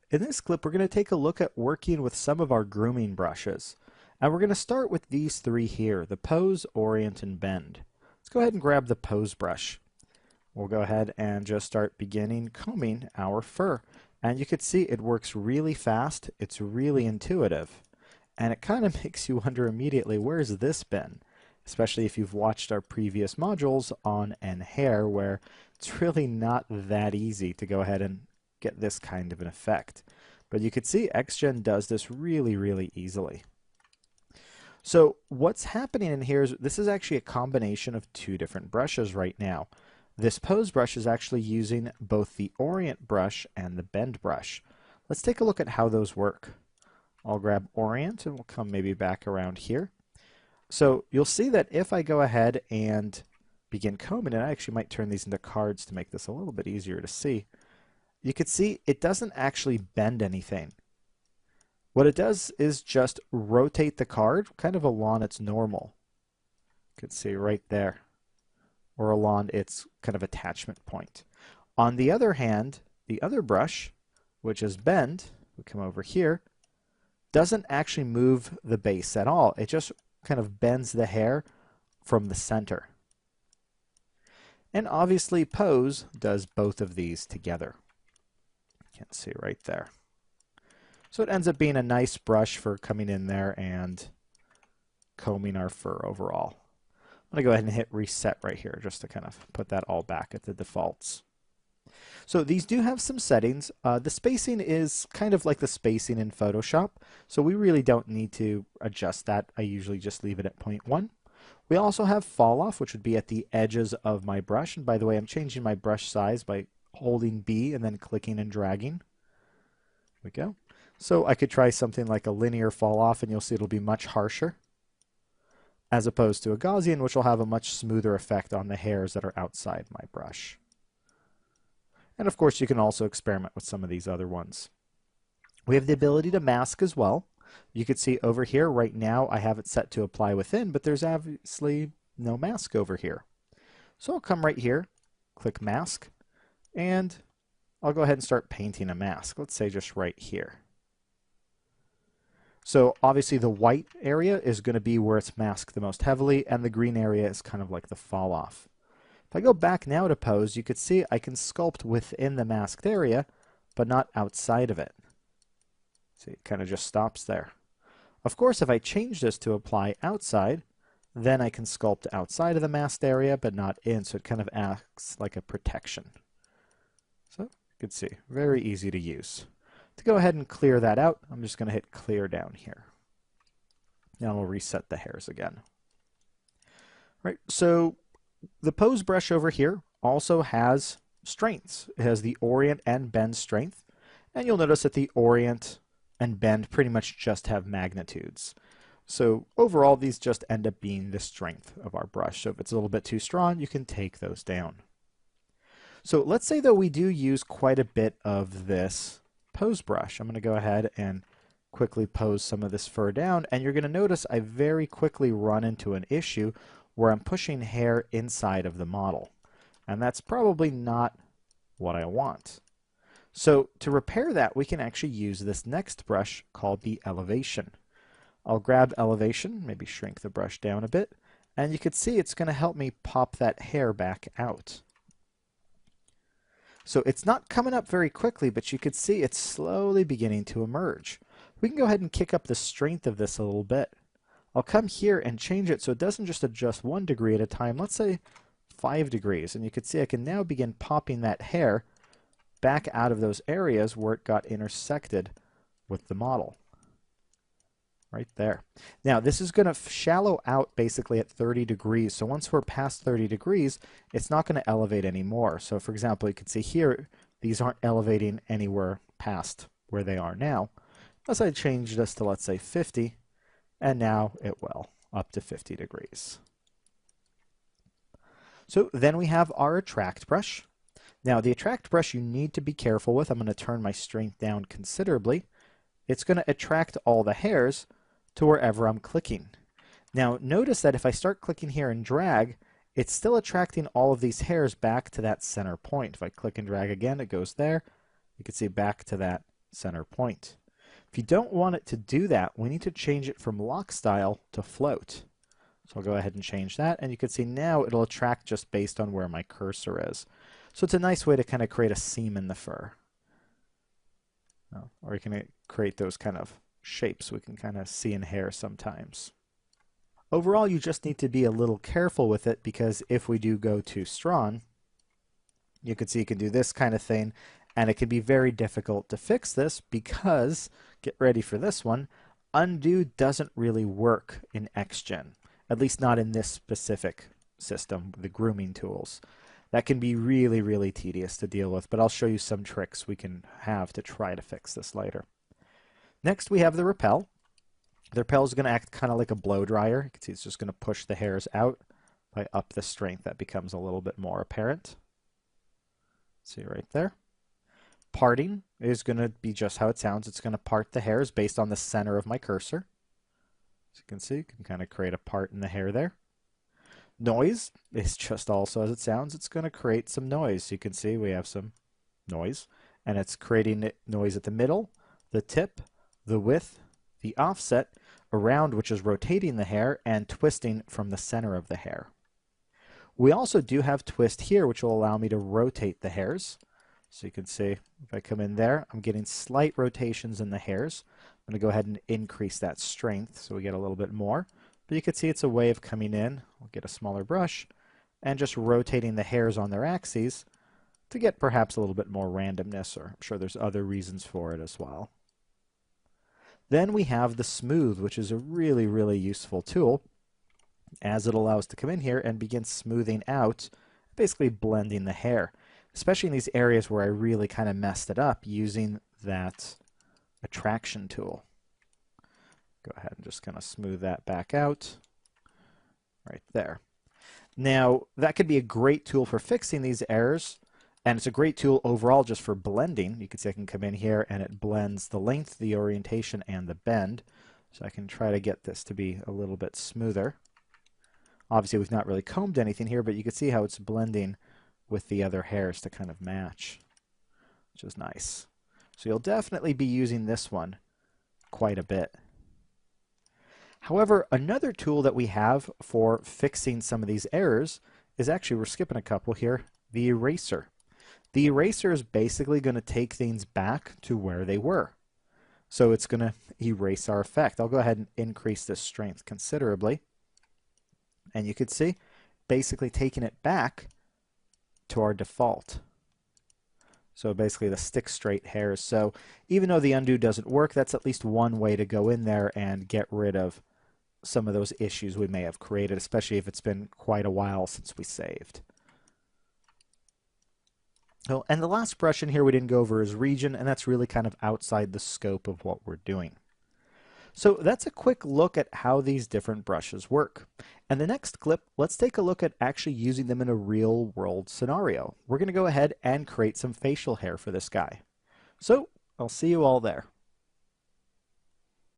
In this clip, we're going to take a look at working with some of our grooming brushes. And we're going to start with these three here, the pose, orient, and bend. Let's go ahead and grab the pose brush. We'll go ahead and just start beginning combing our fur. And you can see it works really fast. It's really intuitive. And it kind of makes you wonder immediately, where's this been? Especially if you've watched our previous modules on and hair, where it's really not that easy to go ahead and get this kind of an effect. But you can see XGen does this really easily. So what's happening in here is this is actually a combination of two different brushes right now. This pose brush is actually using both the orient brush and the bend brush. Let's take a look at how those work. I'll grab orient and we'll come maybe back around here. So you'll see that if I go ahead and begin combing, and I actually might turn these into cards to make this a little bit easier to see, you can see it doesn't actually bend anything. What it does is just rotate the card kind of along its normal. You can see right there, or along its kind of attachment point. On the other hand, the other brush, which is bend, we come over here, doesn't actually move the base at all. It just kind of bends the hair from the center. And obviously pose does both of these together. You can see right there. So it ends up being a nice brush for coming in there and combing our fur overall. I'm going to go ahead and hit reset right here just to kind of put that all back at the defaults. So these do have some settings. The spacing is kind of like the spacing in Photoshop, so we really don't need to adjust that. I usually just leave it at 0.1. We also have fall off, which would be at the edges of my brush. And by the way, I'm changing my brush size by holding B and then clicking and dragging. There we go. So I could try something like a linear fall off, and you'll see it'll be much harsher, as opposed to a Gaussian, which will have a much smoother effect on the hairs that are outside my brush. And of course, you can also experiment with some of these other ones. We have the ability to mask as well. You can see over here right now I have it set to apply within, but there's obviously no mask over here. So I'll come right here, click mask, and I'll go ahead and start painting a mask. Let's say just right here. So obviously the white area is going to be where it's masked the most heavily, and the green area is kind of like the fall off. If I go back now to pose, you could see I can sculpt within the masked area, but not outside of it. See, it kind of just stops there. Of course, if I change this to apply outside, then I can sculpt outside of the masked area, but not in, so it kind of acts like a protection. So you can see, very easy to use. To go ahead and clear that out, I'm just going to hit clear down here. Now we'll reset the hairs again. Right, so the pose brush over here also has strengths. It has the orient and bend strength, and you'll notice that the orient and bend pretty much just have magnitudes. So overall, these just end up being the strength of our brush. So if it's a little bit too strong, you can take those down. So let's say that we do use quite a bit of this pose brush. I'm going to go ahead and quickly pose some of this fur down, and you're going to notice I very quickly run into an issue where I'm pushing hair inside of the model. And that's probably not what I want. So to repair that, we can actually use this next brush called the elevation. I'll grab elevation, maybe shrink the brush down a bit, and you can see it's going to help me pop that hair back out. So it's not coming up very quickly, but you can see it's slowly beginning to emerge. We can go ahead and kick up the strength of this a little bit. I'll come here and change it so it doesn't just adjust 1 degree at a time, let's say 5 degrees. And you can see I can now begin popping that hair back out of those areas where it got intersected with the model. Right there. Now this is going to shallow out basically at 30 degrees. So once we're past 30 degrees, it's not going to elevate anymore. So for example, you can see here, these aren't elevating anywhere past where they are now. Unless I change this to, let's say, 50. And now it will, up to 50 degrees. So then we have our attract brush. Now the attract brush you need to be careful with. I'm going to turn my strength down considerably. It's going to attract all the hairs to wherever I'm clicking. Now notice that if I start clicking here and drag, it's still attracting all of these hairs back to that center point. If I click and drag again, it goes there. You can see back to that center point. If you don't want it to do that, we need to change it from lock style to float. So I'll go ahead and change that, and you can see now it'll attract just based on where my cursor is. So it's a nice way to kind of create a seam in the fur. Or you can create those kind of shapes we can kind of see in hair sometimes. Overall, you just need to be a little careful with it, because if we do go too strong, you can see you can do this kind of thing, and it can be very difficult to fix this because, get ready for this one, undo doesn't really work in XGen, at least not in this specific system, the grooming tools. That can be really, really tedious to deal with, but I'll show you some tricks we can have to try to fix this later. Next, we have the repel. The repel is going to act kind of like a blow dryer. You can see it's just going to push the hairs out. If I up the strength, that becomes a little bit more apparent. See right there. Parting is going to be just how it sounds. It's going to part the hairs based on the center of my cursor. As you can see, you can kind of create a part in the hair there. Noise is just also as it sounds. It's going to create some noise. So you can see we have some noise, and it's creating noise at the middle, the tip, the width, the offset, around, which is rotating the hair, and twisting from the center of the hair. We also do have twist here, which will allow me to rotate the hairs. So you can see if I come in there, I'm getting slight rotations in the hairs. I'm going to go ahead and increase that strength so we get a little bit more. But you can see it's a way of coming in. We'll get a smaller brush and just rotating the hairs on their axes to get perhaps a little bit more randomness, or I'm sure there's other reasons for it as well. Then we have the smooth, which is a really, really useful tool, as it allows to come in here and begin smoothing out, basically blending the hair, especially in these areas where I really kind of messed it up using that attraction tool. Go ahead and just kind of smooth that back out right there. Now, that could be a great tool for fixing these errors, and it's a great tool overall just for blending. You can see I can come in here and it blends the length, the orientation, and the bend. So I can try to get this to be a little bit smoother. Obviously, we've not really combed anything here, but you can see how it's blending with the other hairs to kind of match, which is nice. So you'll definitely be using this one quite a bit. However, another tool that we have for fixing some of these errors is actually, we're skipping a couple here, the eraser. The eraser is basically going to take things back to where they were. So it's going to erase our effect. I'll go ahead and increase this strength considerably. And you can see, basically taking it back to our default. So basically the stick straight hairs. So even though the undo doesn't work, that's at least one way to go in there and get rid of some of those issues we may have created, especially if it's been quite a while since we saved. Oh, and the last brush in here we didn't go over is region, and that's really kind of outside the scope of what we're doing. So that's a quick look at how these different brushes work. And the next clip, let's take a look at actually using them in a real world scenario. We're going to go ahead and create some facial hair for this guy. So I'll see you all there.